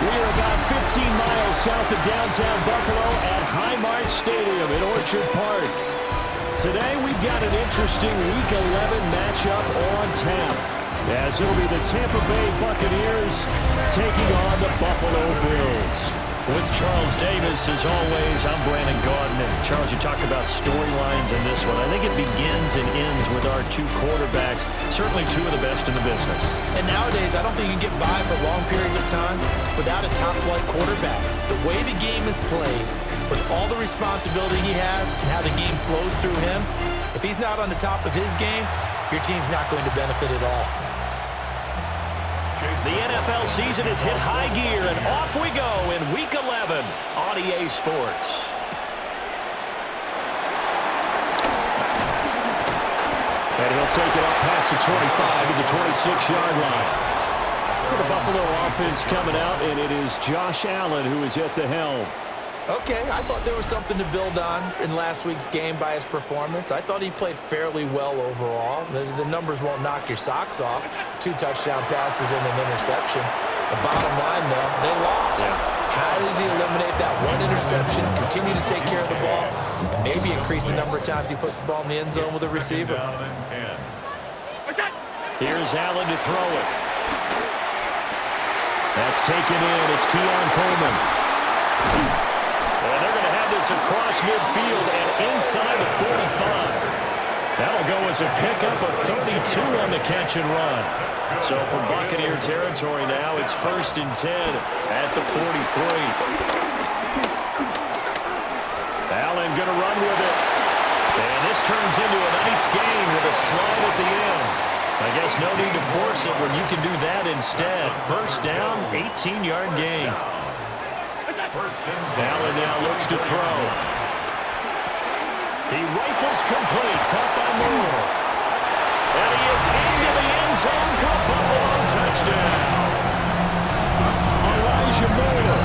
We are about 15 miles south of downtown Buffalo at Highmark Stadium in Orchard Park. Today we've got an interesting Week 11 matchup on tap, as it'll be the Tampa Bay Buccaneers taking on the Buffalo Bills. With Charles Davis, as always, I'm Brandon Gaudin. And Charles, you talk about storylines in this one. I think it begins and ends with our two quarterbacks, certainly two of the best in the business. And nowadays, I don't think you can get by for long periods of time without a top-flight quarterback. The way the game is played, with all the responsibility he has and how the game flows through him, if he's not on the top of his game, your team's not going to benefit at all. The NFL season has hit high gear, and off we go in Week 11 on EA Sports. And he'll take it up past the 25 to the 26-yard line. The Buffalo offense coming out, and it is Josh Allen who is at the helm. Okay, I thought there was something to build on in last week's game by his performance. I thought he played fairly well overall. The numbers won't knock your socks off. 2 touchdown passes and an interception. The bottom line, though, they lost. Yeah. How does he eliminate that one interception, continue to take care of the ball, and maybe increase the number of times he puts the ball in the end zone with a receiver? Here's Allen to throw it. That's taken in. It's Keon Coleman. And they're going to have this across midfield and inside the 45. That'll go as a pickup of 32 on the catch and run. So from Buccaneer territory now, it's 1st and 10 at the 43. Allen going to run with it. And this turns into a nice gain with a slide at the end. I guess no need to force it when you can do that instead. 1st down, 18-yard gain. Allen now looks to throw. He rifles complete, caught by Moore. And he is into the end zone for a Buffalo touchdown. Elijah Moore,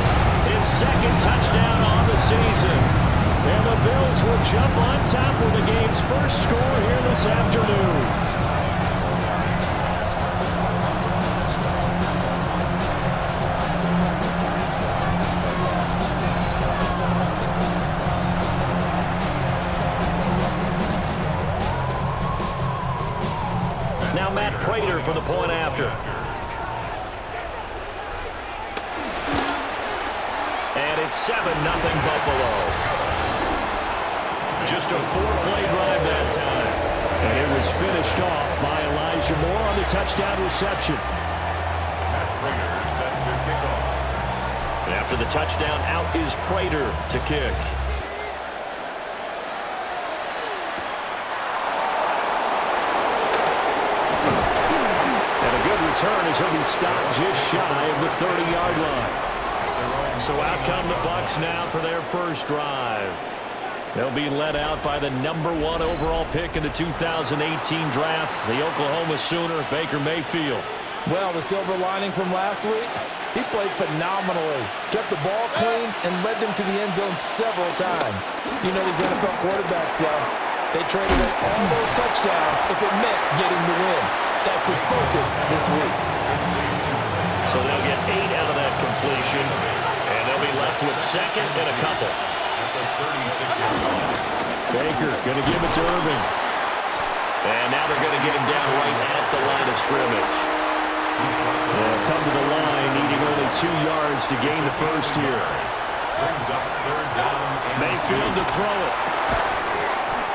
his 2nd touchdown on the season. And the Bills will jump on top with the game's first score here this afternoon. Now Matt Prater for the point after. And it's 7-0 Buffalo. Just a 4-play drive that time. And it was finished off by Elijah Moore on the touchdown reception. Matt Prater set to kick off. And after the touchdown, out is Prater to kick. Return as he'll be stopped just shy of the 30-yard line. So out come the Bucs now for their first drive. They'll be led out by the #1 overall pick in the 2018 draft, the Oklahoma Sooner, Baker Mayfield. Well, the silver lining from last week, he played phenomenally. Kept the ball clean and led them to the end zone several times. You know these NFL quarterbacks, though, they trade away all those touchdowns if it meant getting the win. That's his focus this week. So they'll get 8 out of that completion, and they'll be left with 2nd and a couple. Baker going to give it to Irving. And now they're going to get him down right at the line of scrimmage. They'll come to the line, needing only 2 yards to gain the first here. Mayfield to throw it.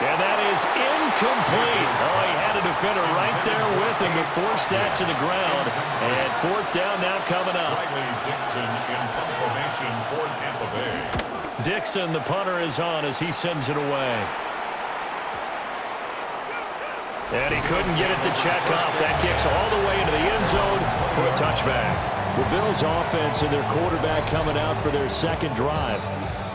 And that is incomplete. Oh, he had a defender right there with him to force that to the ground. And 4th down now coming up. Dixon in punt formation for Tampa Bay. Dixon, the punter, is on as he sends it away. And he couldn't get it to check up. That kicks all the way into the end zone for a touchback. The Bills' offense and their quarterback coming out for their 2nd drive.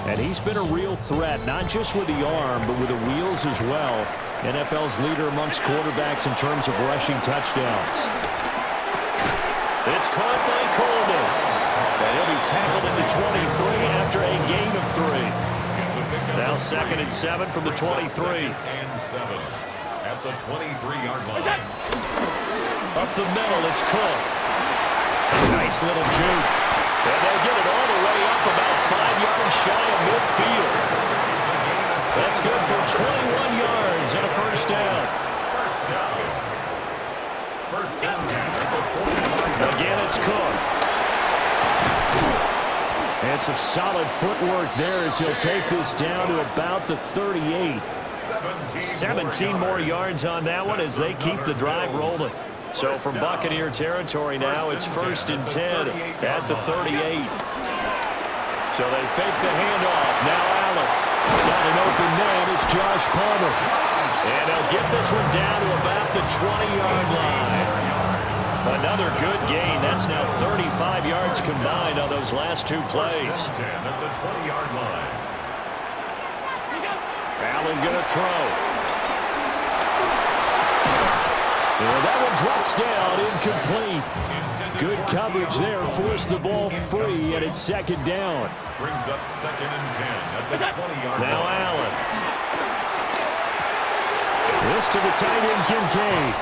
And he's been a real threat, not just with the arm, but with the wheels as well. NFL's leader amongst quarterbacks in terms of rushing touchdowns. It's caught by Coleman. And he'll be tackled at the 23 after a gain of 3. Now 2nd and 7 from the 23. 2nd and 7 at the 23-yard line. Up the middle, it's Cook. Nice little juke. And they'll get it all the way up about 5 yards shy of midfield. That's good for 21 yards and a first down. First down. Again, it's Cook. And some solid footwork there as he'll take this down to about the 38. 17 more yards on that one as they keep the drive rolling. So from Buccaneer territory now, it's 1st and 10 at the 38. So they fake the handoff. Now Allen. Got an open man. It's Josh Palmer. And they'll get this one down to about the 20-yard line. Another good gain. That's now 35 yards combined on those last 2 plays. 10 at the 20-yard line. Allen going to throw. And that one drops down, incomplete. Good coverage there, forced the ball free, and it's 2nd down. Brings up 2nd and 10 at the 20-yard line. Now Allen. This to the tight end, Kincaid.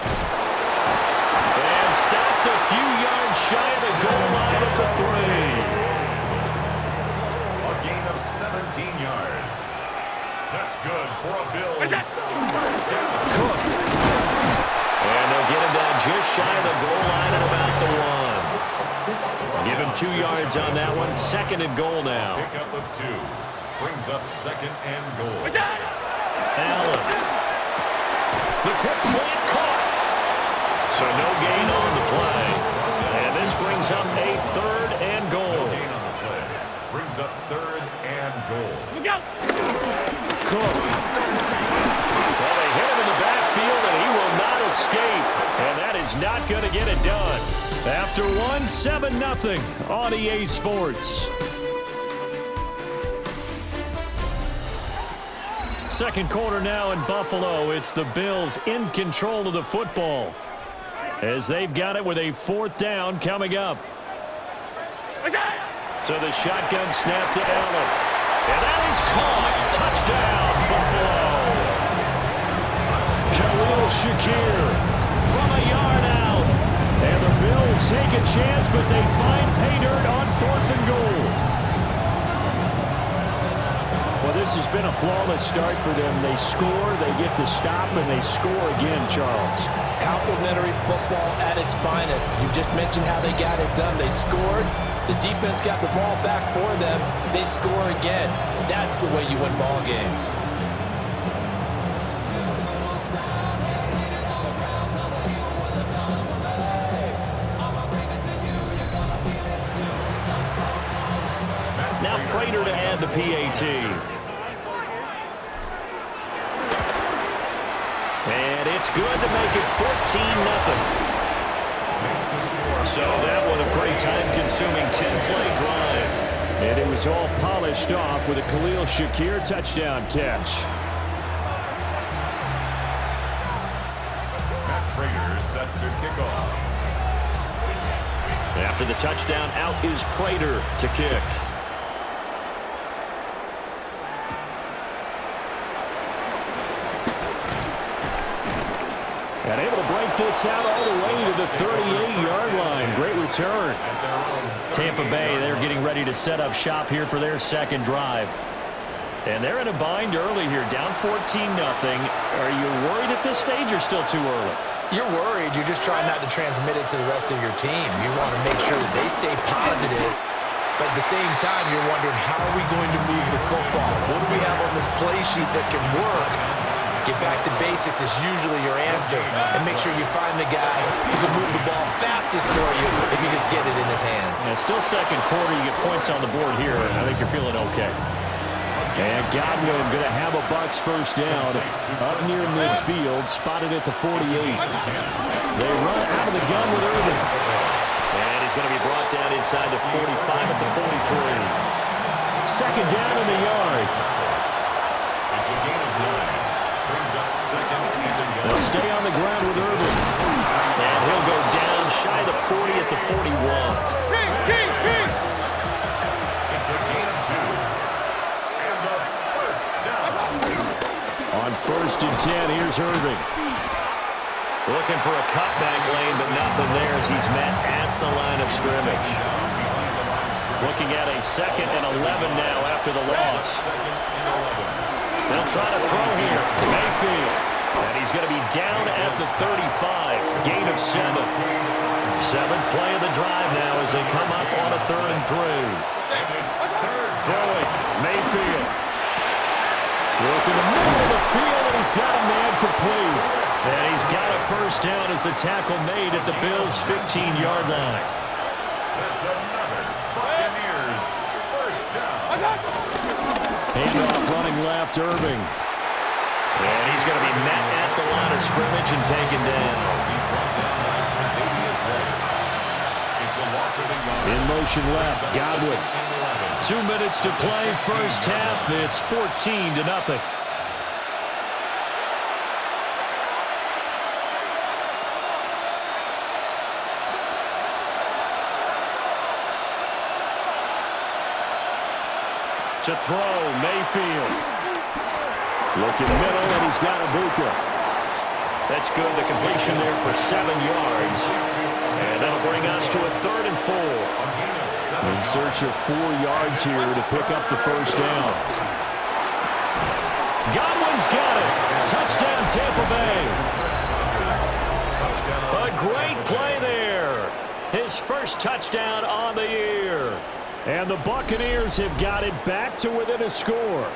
And stopped a few yards shy of the goal line at the 3. A gain of 17 yards. That's good for a Bills first down. Cook. And they'll get him down just shy of the goal line at about the 1. Give him 2 yards on that one. 2nd and goal now. Pickup of 2. Brings up 2nd and goal. Allen. The quick slant caught. So no gain on the play. And this brings up a 3rd and goal. Gain on the play. Brings up 3rd and goal. Cook. Well, they hit him in the backfield, and he will not escape. And that is not going to get it done. After 7-0 on EA Sports. Second quarter now in Buffalo. It's the Bills in control of the football as they've got it with a 4th down coming up. So the shotgun snap to Allen. And that is caught. Touchdown, Buffalo. Khalil Shakir from a yard out. And the Bills take a chance, but they find pay dirt on 4th and goal. Well, this has been a flawless start for them. They score, they get the stop, and they score again, Charles. Complimentary football at its finest. You just mentioned how they got it done. They scored. The defense got the ball back for them. They score again. That's the way you win ball games. Now Prater to add the PAT. And it's good to make it 14-0. So that one a pretty time-consuming 10-play drive. And it was all polished off with a Khalil Shakir touchdown catch. Matt Prater set to kick off. After the touchdown, out is Prater to kick. And able to break this out all the way to the 38-yard line. Great return. Tampa Bay, they're getting ready to set up shop here for their 2nd drive. And they're in a bind early here, down 14-0. Are you worried at this stage or still too early? You're worried. You're just trying not to transmit it to the rest of your team. You want to make sure that they stay positive. But at the same time, you're wondering, how are we going to move the football? What do we have on this play sheet that can work? Get back to basics is usually your answer. And make sure you find the guy who can move the ball fastest for you if you just get it in his hands. And still 2nd quarter, you get points on the board here. I think you're feeling okay. And Godwin going to have a Bucs first down up near midfield, spotted at the 48. They run out of the gun with Irvin. And he's going to be brought down inside the 45 at the 43. 2nd down in the yard. It's a gain of 9. Brings up 2nd and a yard. They'll stay on the ground with Irvin. And he'll go down shy of the 40 at the 41. It's a gain of 2. And the first down. On 1st and 10, here's Irvin. Looking for a cutback lane, but nothing there as he's met at the line of scrimmage. Looking at a 2nd and 11 now after the loss. They'll try to throw here. Mayfield. And he's going to be down at the 35. Gain of 7. 7th play of the drive now as they come up on a 3rd and 3. Throwing. Mayfield. Work in the middle of the field, and he's got a man complete. And he's got a first down as the tackle made at the Bills' 15-yard line. That's another Buccaneers first down. Handoff running left, Irving. And he's going to be met at the line of scrimmage and taken down. He's brought down by Tre'Davious White. It's a loss of a yard. In motion left, Godwin. 2 minutes to play, first half. It's 14-0. To throw, Mayfield. Looking middle, and he's got a Bucca. That's good. The completion there for 7 yards. And that'll bring us to a 3rd and 4. In search of 4 yards here to pick up the first down. Godwin's got it. Touchdown, Tampa Bay. A great play there. His first touchdown on the year. And the Buccaneers have got it back to within a score.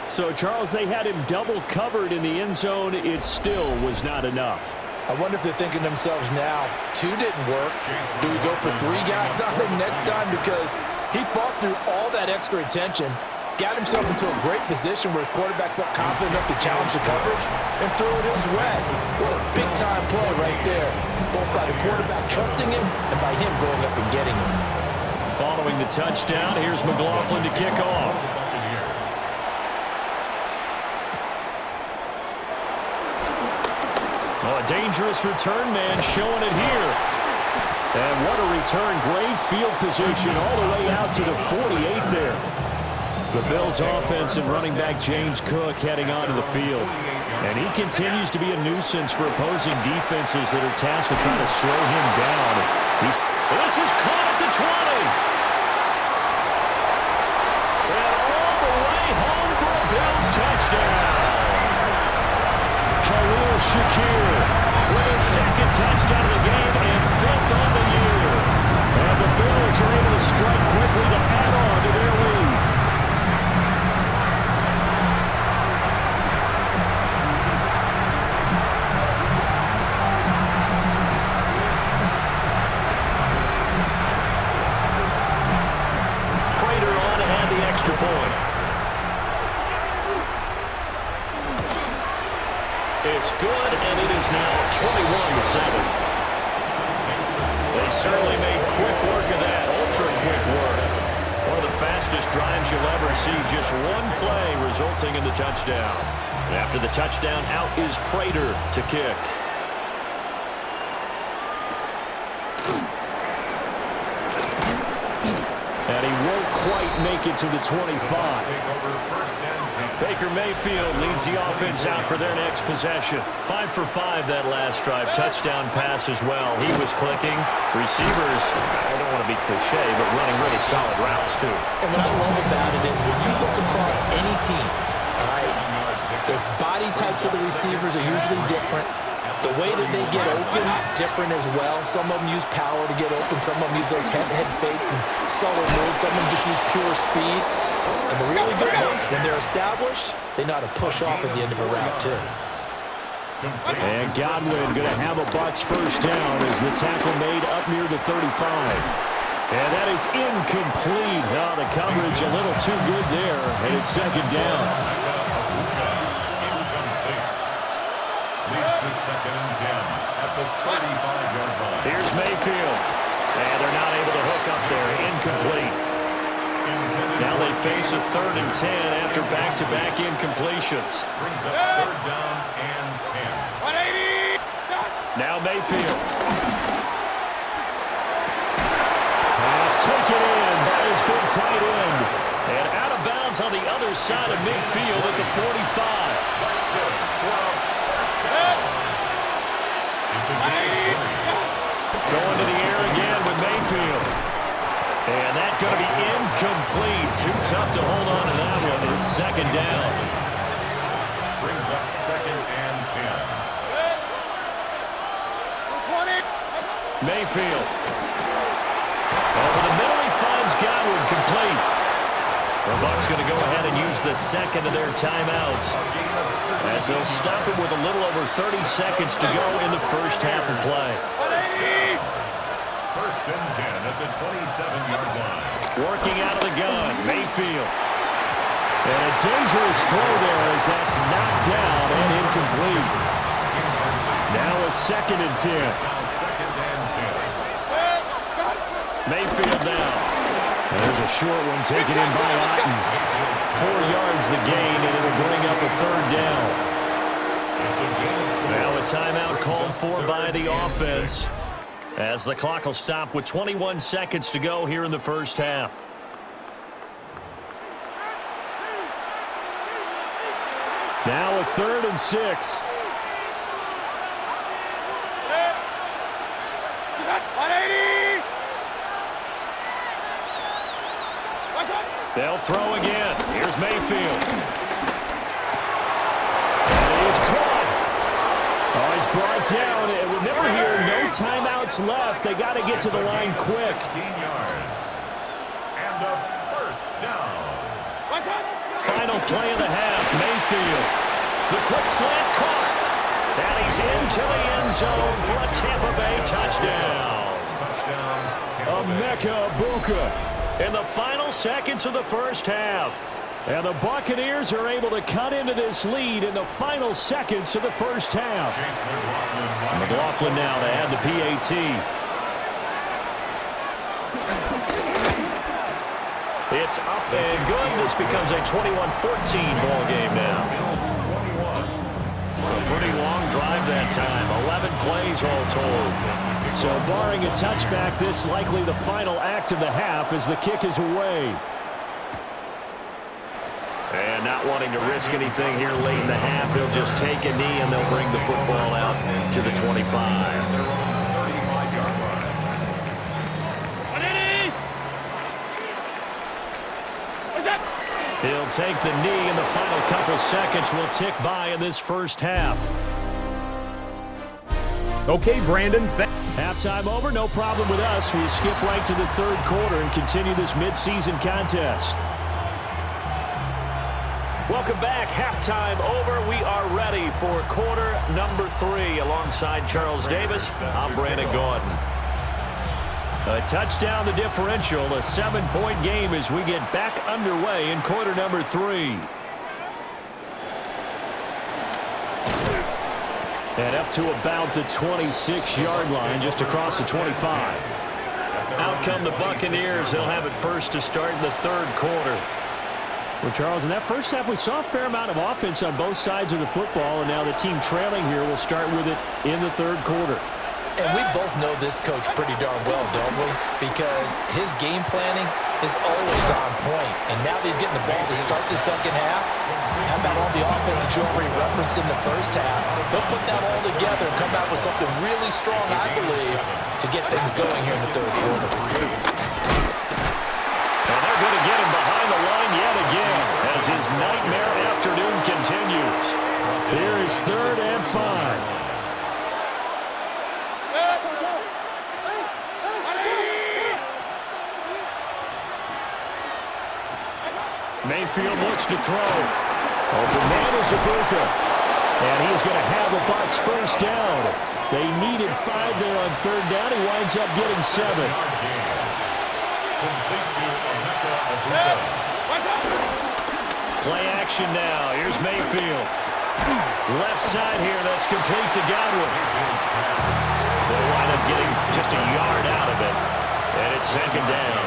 So, Charles, they had him double covered in the end zone. It still was not enough. I wonder if they're thinking to themselves now, 2 didn't work. Do we go for 3 guys on him next time? Because he fought through all that extra attention, got himself into a great position where his quarterback felt confident enough to challenge the coverage and throw it his way. What a big-time play right there, both by the quarterback trusting him and by him going up and getting him. Following the touchdown, here's McLaughlin to kick off. Oh, a dangerous return man showing it here. And what a return. Great field position all the way out to the 48 there. The Bills offense and running back James Cook heading onto the field. And he continues to be a nuisance for opposing defenses that are tasked with trying to slow him down. This is caught at the 20. And all the way home for a Bills touchdown. Khalil Shakir with his 2nd touchdown of the game and 5th on the year. And the Bills are able to strike quickly to add on to their lead. Prater on to add the extra point. It's good, and it is now 21-7. They certainly made quick work of that, ultra-quick work. One of the fastest drives you'll ever see, just one play resulting in the touchdown. After the touchdown, out is Prater to kick. And he won't quite make it to the 25. Baker Mayfield leads the offense out for their next possession. 5 for 5 that last drive. Touchdown pass as well. He was clicking. Receivers, I don't want to be cliche, but running really solid routes too. And what I love about it is when you look across any team, all right, the body types of the receivers are usually different. The way that they get open, different as well. Some of them use power to get open. Some of them use those head fakes and subtle moves. Some of them just use pure speed. And the really good ones, when they're established, they know how to push off at the end of a route, too. And Godwin going to have a Bucs first down as the tackle made up near the 35. And that is incomplete. Oh, the coverage a little too good there, and it's 2nd down. Leads to 2nd and 10 at the 35-yard line. Here's Mayfield. And they're not able to hook up there. Incomplete. Now they face a 3rd and 10 after back-to-back incompletions. Brings up 3rd down and 10. 180. Now Mayfield. Pass taken in by his big tight end. And out of bounds on the other side of midfield at the 45. That's good for a first down. It's a gain of 3. Going to the air again with Mayfield. going to be incomplete. Too tough to hold on to that one. It's second down. Brings up 2nd and 10. Mayfield. Over the middle, he finds Godwin, complete. The Bucs going to go ahead and use the second of their timeouts, as they'll stop it with a little over 30 seconds to go in the first half of play. 1st and 10 at the 27-yard line. Working out of the gun, Mayfield. And a dangerous throw there as that's knocked down and incomplete. Now a 2nd and 10. Now 2nd and 10. Mayfield now. There's a short one taken in by Otten. 4 yards the gain, and it'll bring up a 3rd down. Now a timeout called for by the offense, as the clock will stop with 21 seconds to go here in the first half. Now a 3rd and 6. They'll throw again. Here's Mayfield. And he is caught. Oh, he's brought down. And remember here, no timeouts left. They got to get to the line quick. 16 yards. And a 1st down. Final play of the half, Mayfield. The quick slant caught. And he's into the end zone for a Tampa Bay touchdown. Touchdown, Tampa Bay. Emeka Egbuka in the final seconds of the first half. And the Buccaneers are able to cut into this lead in the final seconds of the first half. McLaughlin now to add the PAT. It's up and good. This becomes a 21-14 ball game now. A pretty long drive that time. 11 plays all told. So barring a touchback, this likely the final act of the half as the kick is away. And not wanting to risk anything here late in the half, they'll just take a knee and they'll bring the football out to the 25. He'll take the knee, and the final couple seconds will tick by in this first half. Okay, Brandon. Halftime over, no problem with us. We skip right to the 3rd quarter and continue this midseason contest. Welcome back. Halftime over. We are ready for quarter number 3. Alongside Charles Davis, I'm Brandon Gordon. A touchdown the differential, a 7-point game as we get back underway in quarter number 3. And up to about the 26-yard line, just across the 25. Out come the Buccaneers. They'll have it first to start in the 3rd quarter. Well, Charles, in that first half, we saw a fair amount of offense on both sides of the football, and now the team trailing here will start with it in the 3rd quarter. And we both know this coach pretty darn well, don't we? Because his game planning is always on point. And now that he's getting the ball to start the second half, how about all the offense that you already referenced in the first half? He'll put that all together and come out with something really strong, I believe, to get things going here in the 3rd quarter. And they're going to get him behind the line yet again as his nightmare afternoon continues. Here is 3rd and 5. Mayfield looks to throw. Open man is Egbuka. And he's going to have the Bucs first down. They needed 5 there on 3rd down. He winds up getting 7. Play action now. Here's Mayfield. Left side here. That's complete to Godwin. They'll wind up getting just a yard out of it. And it's 2nd down.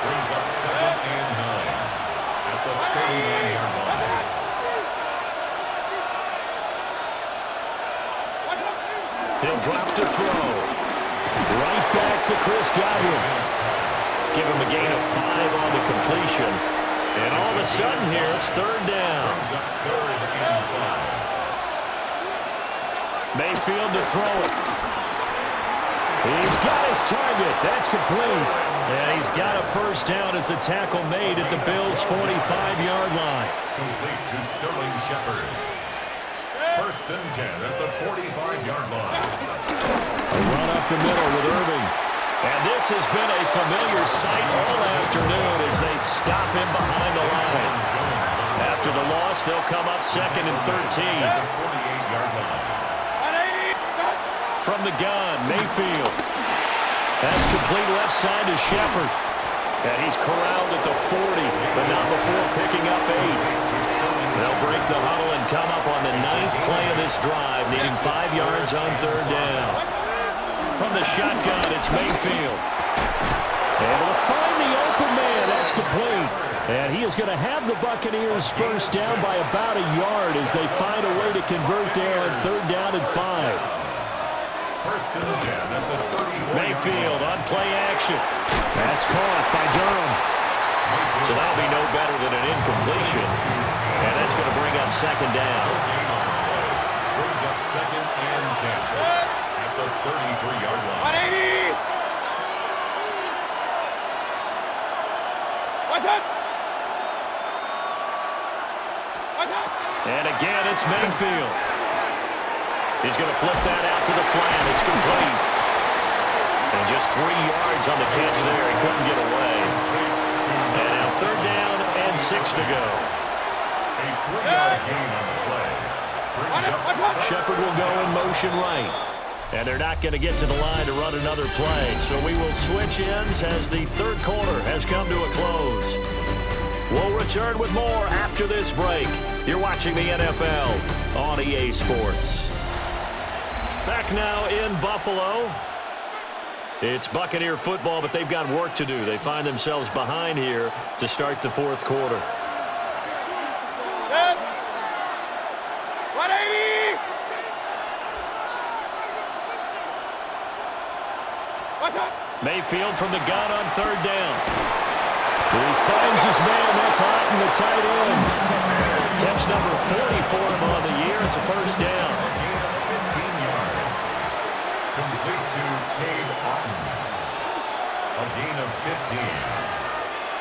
Brings up 2nd and 9. At the 39-yard line. He'll drop to throw. Right back to Chris Godwin. Give him a gain of 5 on the completion. And all of a sudden here, it's 3rd down. Brings up 3rd and 5. Mayfield to throw it. He's got his target. That's complete. And he's got a first down as a tackle made at the Bills' 45-yard line. Complete to Sterling Shepard. First and 10 at the 45-yard line. A run up the middle with Irving. And this has been a familiar sight all afternoon as they stop him behind the line. After the loss, they'll come up second and 13. 48-yard line. From the gun, Mayfield. That's complete left side to Shepard. And he's corralled at the 40, but not before picking up 8. They'll break the huddle and come up on the 9th play of this drive, needing 5 yards on third down. From the shotgun, it's Mayfield. Able to find the open man. That's complete. And he is going to have the Buccaneers first down by about a yard as they find a way to convert there on third down and 5. First and 10 at the 34. Mayfield on play action. That's caught by Durham. So that'll be no better than an incompletion. And that's going to bring up second down. Brings up second and 10 at the 33-yard line. 180! What's up? What's up? And again, it's Mayfield. He's going to flip that out to the flat. It's complete. And just 3 yards on the catch there. He couldn't get away. And now third down and 6 to go. A 3-yard gain on the play. Shepard will go in motion right. And they're not going to get to the line to run another play. So we will switch ends as the third quarter has come to a close. We'll return with more after this break. You're watching the NFL on EA Sports. Back now in Buffalo. It's Buccaneer football, but they've got work to do. They find themselves behind here to start the fourth quarter. 180! What's up? Mayfield from the gun on third down. He finds his man. That's hot in the tight end. Catch number 40 for him on the year. It's a first down. Complete to Cade Otton. A gain of 15.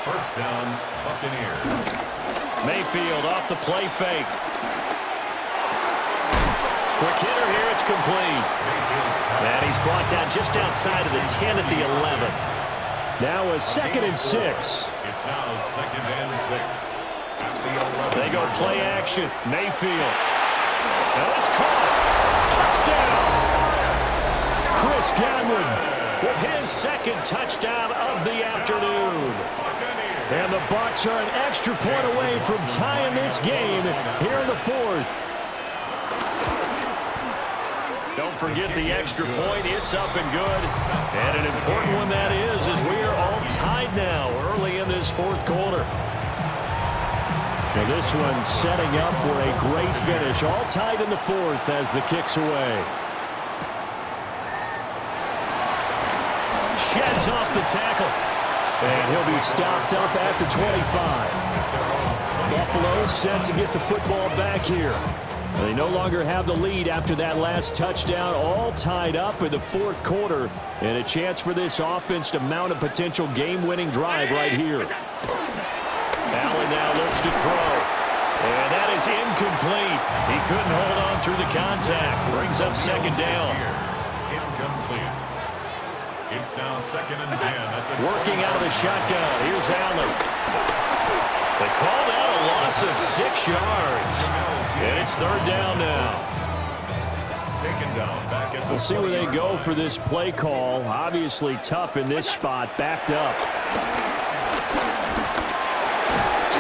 First down, Buccaneers. Mayfield off the play fake. Quick hitter here. It's complete. And he's brought down just outside of the 10 at the 11. Now a second and 6. It's now second and 6. At the 11. They go play action. Mayfield. Now it's caught. Touchdown. Chris Godwin with his second touchdown of the afternoon. And the Bucs are an extra point away from tying this game here in the fourth. Don't forget the extra point. It's up and good. And an important one that is, as we are all tied now early in this fourth quarter. So this one setting up for a great finish. All tied in the fourth as the kick's away. Sheds off the tackle. And he'll be stopped up at the 25. Buffalo set to get the football back here. They no longer have the lead after that last touchdown. All tied up in the fourth quarter. And a chance for this offense to mount a potential game-winning drive right here. Allen now looks to throw. And that is incomplete. He couldn't hold on through the contact. Brings up second down. Incomplete. It's now second and 10. Working out of the shotgun. Here's Allen. They called out a loss of 6 yards. And it's third down now. Taken down back at the We'll see where they go for this play call. Obviously tough in this spot. Backed up.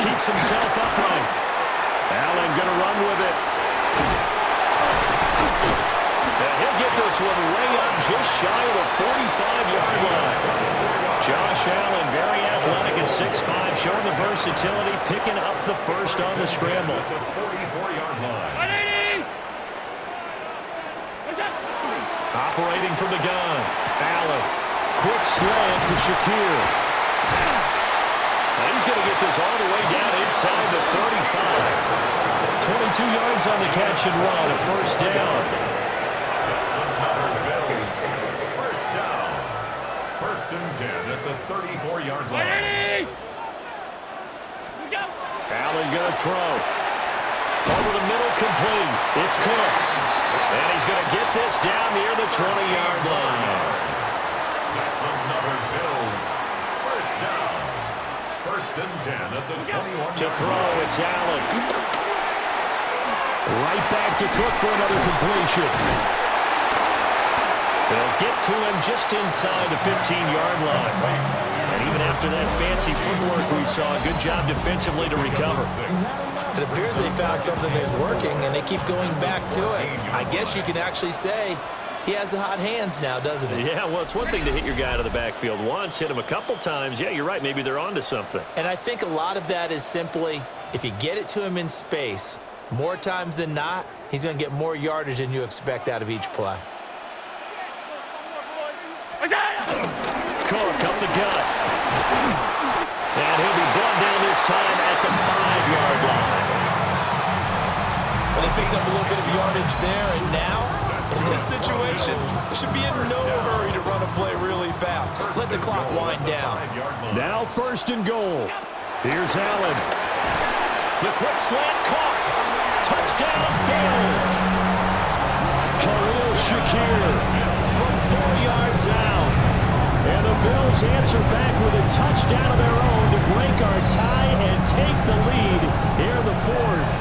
Keeps himself upright. Allen going to run with it. And he'll get this one way up just shy of the 45-yard line. Josh Allen, very athletic at 6'5", showing the versatility, picking up the first on the scramble. the 44-yard line. 180! What's up? Operating from the gun. Allen. Quick slant to Shakir. And he's going to get this all the way down inside the 35. 22 yards on the catch and run, a first down. First down. First and 10 at the 34-yard line. Ready? Go. Allen going to throw. Over the middle, complete. It's Cook. And he's going to get this down near the 20-yard line. That's another Bills first down. First and 10 at the 21. To throw, it's Allen. Right back to Cook for another completion. They'll get to him just inside the 15-yard line. And even after that fancy footwork we saw, good job defensively to recover. It appears they found something that's working, and they keep going back to it. I guess you can actually say he has the hot hands now, doesn't he? Yeah, well, it's one thing to hit your guy out of the backfield once, hit him a couple times. Yeah, you're right. Maybe they're onto something. And I think a lot of that is simply, if you get it to him in space, more times than not, he's going to get more yardage than you expect out of each play. Cook up the gut. And he'll be brought down this time at the 5-yard line. Well, they picked up a little bit of yardage there, and now, in this situation, should be in no hurry to run a play really fast. Let the clock wind down. Now first and goal. Here's Allen. The quick slant caught. Touchdown, Bills. Khalil Shakir from 4 yards out. And the Bills answer back with a touchdown of their own to break our tie and take the lead here in the 4th.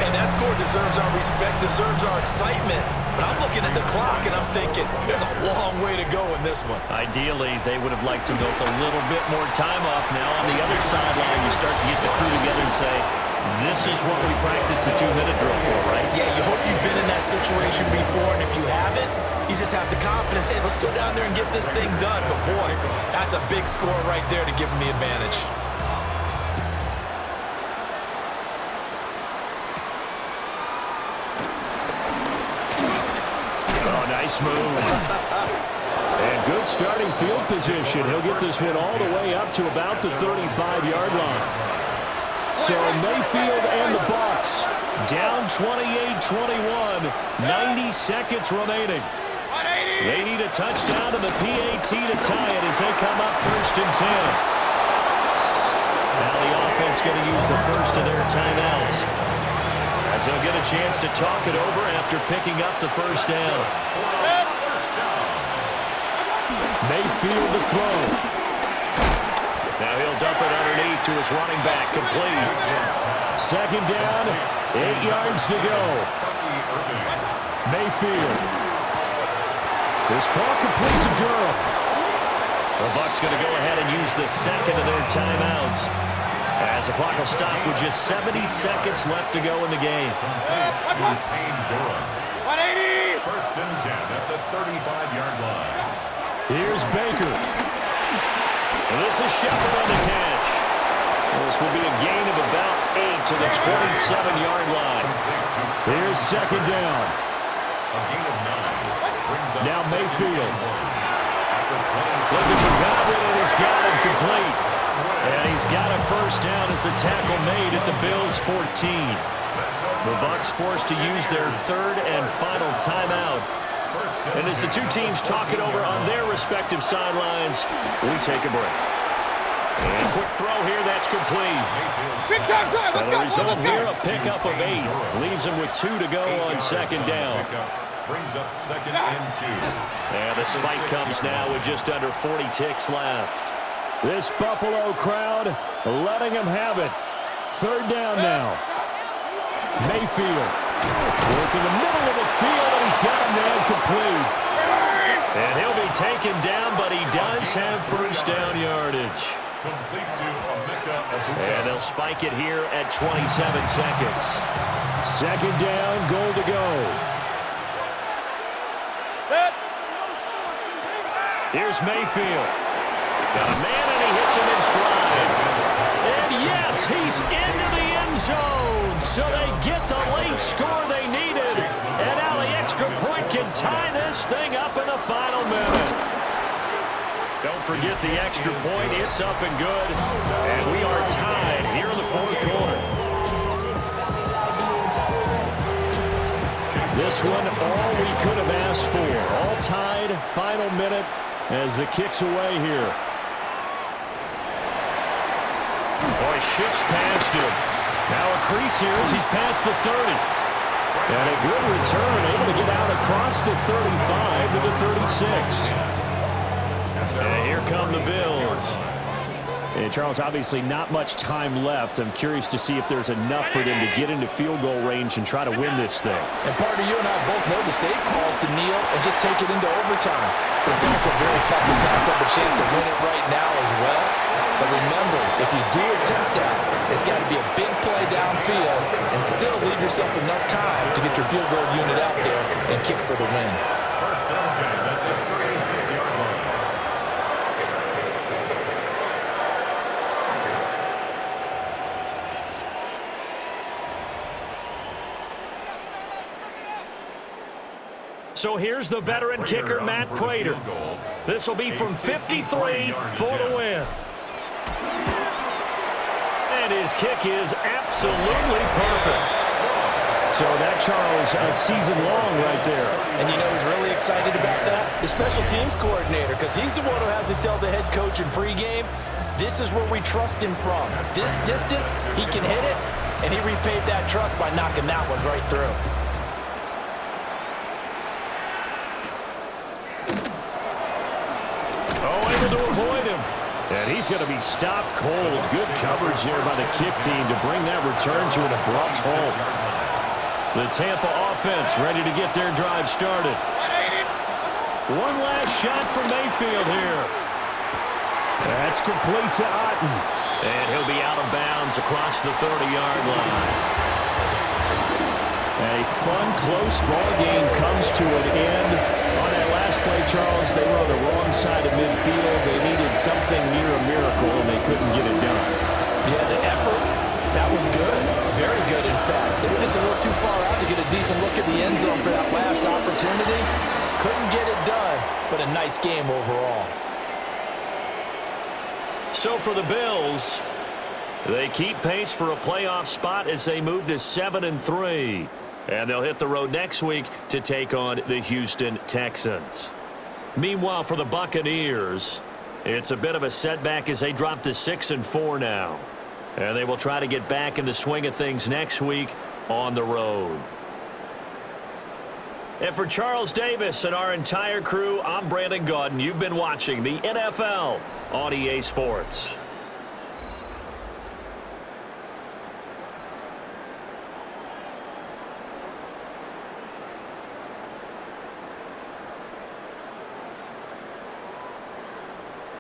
And that score deserves our respect, deserves our excitement. But I'm looking at the clock, and I'm thinking, there's a long way to go in this one. Ideally, they would have liked to milk a little bit more time off now. On the other sideline, you start to get the crew together and say, this is what we practiced a 2-minute drill for, right? Yeah, you hope you've been in that situation before, and if you haven't, you just have the confidence, hey, let's go down there and get this thing done. But, boy, that's a big score right there to give them the advantage. Oh, nice move. And good starting field position. He'll get this one all the way up to about the 35-yard line. So Mayfield and the Bucs down 28-21, 90 seconds remaining. They need a touchdown and the PAT to tie it as they come up first and 10. Now the offense going to use the first of their timeouts as they'll get a chance to talk it over after picking up the first down. Mayfield to throw. Now he'll dump it underneath to his running back, complete. Second down, 8 yards to go. Mayfield. This ball complete to Durham. The Bucs going to go ahead and use the second of their timeouts as the clock will stop with just 70 seconds left to go in the game. 180. First and 10 at the 35-yard line. Here's Baker. And this is Shepard on the catch. This will be a gain of about 8 to the 27-yard line. Here's second down. A gain of 9. Now Mayfield. Looking for Godwin, and he's got him complete. And he's got a first down as the tackle made at the Bills' 14. The Bucs forced to use their third and final timeout. And as the two teams talk it over on their respective sidelines, we take a break. And quick throw here, that's complete. Big time drive. And the result here, a pickup of 8. Leaves him with 2 to go on second down. Brings up second and 2. And the spike comes now with just under 40 ticks left. This Buffalo crowd letting them have it. Third down now. Mayfield. Working the middle of the field, and he's got him there complete. And he'll be taken down, but he does have first down yardage. Complete to Emeka. And they'll spike it here at 27 seconds. Second down, goal to go. Here's Mayfield. Got a man, and he hits him in stride. And yes, he's into the end zone. So they get the late score they needed. And now the extra point can tie this thing up in the final minute. Don't forget the extra point. It's up and good. And we are tied here in the fourth quarter. This one, all we could have asked for. All tied, final minute as the kick's away here. Boy, shifts past him. Now a crease here as he's past the 30. And a good return, able to get out across the 35 to the 36. And here come the Bills. And Charles, obviously not much time left. I'm curious to see if there's enough for them to get into field goal range and try to win this thing. And partner, you and I both know the safe calls to kneel and just take it into overtime. But it's also very tough to pass up a chance to win it right now as well. But remember, if you do attempt that, it's got to be a big play downfield and still leave yourself enough time to get your field goal unit out there and kick for the win. First down 10 at the 36-yard line. So here's the veteran kicker, Matt Prater. This will be from 53 for the win. And his kick is absolutely perfect. So that, Charles, a season long right there. And you know who's really excited about that? The special teams coordinator, because he's the one who has to tell the head coach in pregame, this is where we trust him from. This distance, he can hit it, and he repaid that trust by knocking that one right through. To avoid him. And he's going to be stopped cold. Good coverage there by the kick team to bring that return to an abrupt halt. The Tampa offense ready to get their drive started. One last shot from Mayfield here. That's complete to Otten. And he'll be out of bounds across the 30-yard line. A fun, close ball game comes to an end. On that last play, Charles, they were on the wrong side of midfield. They needed something near a miracle, and they couldn't get it done. Yeah, the effort, that was good. Very good, in fact. They were just a little too far out to get a decent look at the end zone for that last opportunity. Couldn't get it done, but a nice game overall. So for the Bills, they keep pace for a playoff spot as they move to 7-3. And they'll hit the road next week to take on the Houston Texans. Meanwhile, for the Buccaneers, it's a bit of a setback as they drop to 6-4 now. And they will try to get back in the swing of things next week on the road. And for Charles Davis and our entire crew, I'm Brandon Gaudin. You've been watching the NFL on EA Sports.